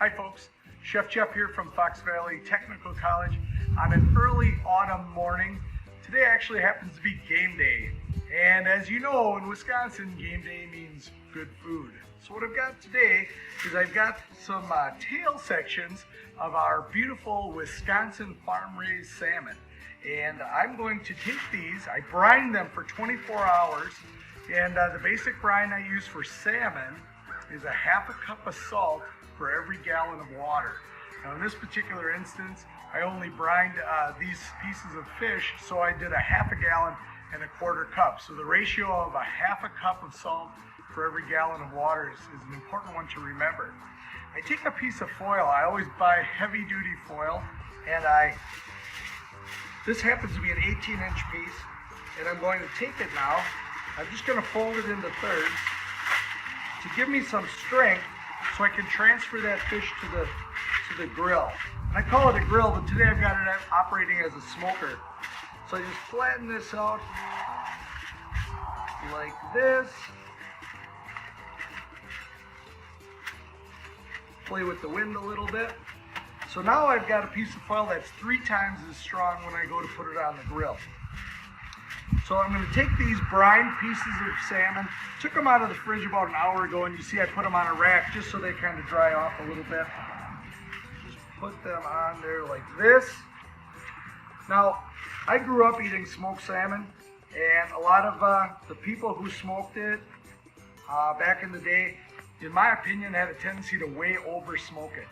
Hi folks, Chef Jeff here from Fox Valley Technical College on an early autumn morning. Today actually happens to be game day, and as you know, in Wisconsin, game day means good food. So what I've got today is I've got some tail sections of our beautiful Wisconsin farm-raised salmon, and I'm going to take these, I brine them for 24 hours, and the basic brine I use for salmon is a half a cup of salt for every gallon of water. Now in this particular instance, I only brined these pieces of fish, so I did a half a gallon and a quarter cup. So the ratio of a half a cup of salt for every gallon of water is an important one to remember. I take a piece of foil. I always buy heavy duty foil, and this happens to be an 18-inch piece, and I'm going to take it now. I'm just going to fold it into thirds to give me some strength so I can transfer that fish to the grill. And I call it a grill, but today I've got it operating as a smoker. So I just flatten this out like this. Play with the wind a little bit. So now I've got a piece of foil that's 3 times as strong when I go to put it on the grill. So I'm going to take these brine pieces of salmon, took them out of the fridge about an hour ago, and you see I put them on a rack just so they kind of dry off a little bit. Just put them on there like this. Now, I grew up eating smoked salmon, and a lot of the people who smoked it back in the day, in my opinion, had a tendency to way over smoke it.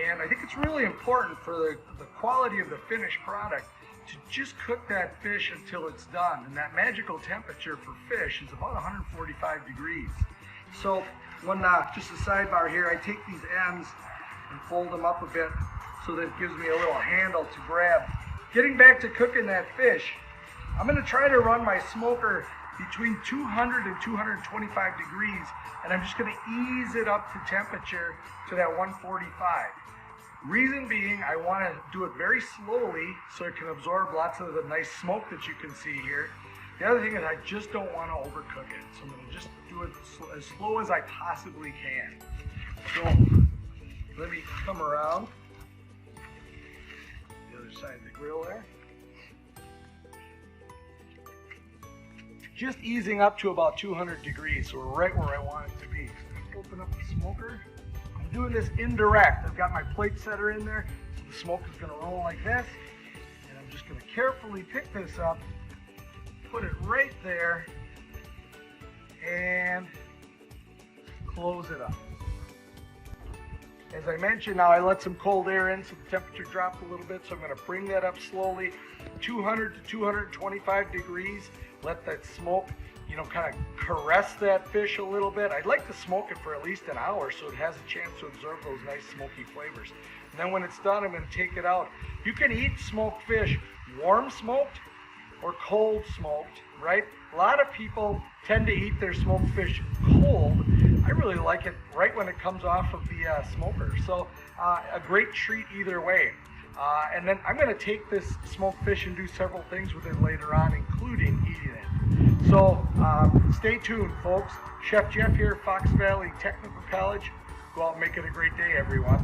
And I think it's really important for the quality of the finished product to just cook that fish until it's done. And that magical temperature for fish is about 145 degrees. So when, just a sidebar here, I take these ends and fold them up a bit so that it gives me a little handle to grab. Getting back to cooking that fish, I'm gonna try to run my smoker between 200 and 225 degrees, and I'm just gonna ease it up to temperature to that 145. Reason being, I want to do it very slowly so it can absorb lots of the nice smoke that you can see here. The other thing is I just don't want to overcook it, so I'm going to just do it as slow as I possibly can. So let me come around the other side of the grill there. Just easing up to about 200 degrees, so we're right where I want it to be. So open up the smoker. I'm doing this indirect. I've got my plate setter in there, so the smoke is going to roll like this, and I'm just going to carefully pick this up, put it right there, and close it up. As I mentioned, now I let some cold air in so the temperature dropped a little bit, so I'm going to bring that up slowly, 200 to 225 degrees. Let that smoke, kind of caress that fish a little bit. I'd like to smoke it for at least an hour so it has a chance to absorb those nice smoky flavors. And then when it's done, I'm going to take it out. You can eat smoked fish warm smoked or cold smoked, right? A lot of people tend to eat their smoked fish cold. I really like it right when it comes off of the smoker. So a great treat either way. And then I'm going to take this smoked fish and do several things with it later on, including eating it. So stay tuned, folks. Chef Jeff here, Fox Valley Technical College. Go out and make it a great day, everyone.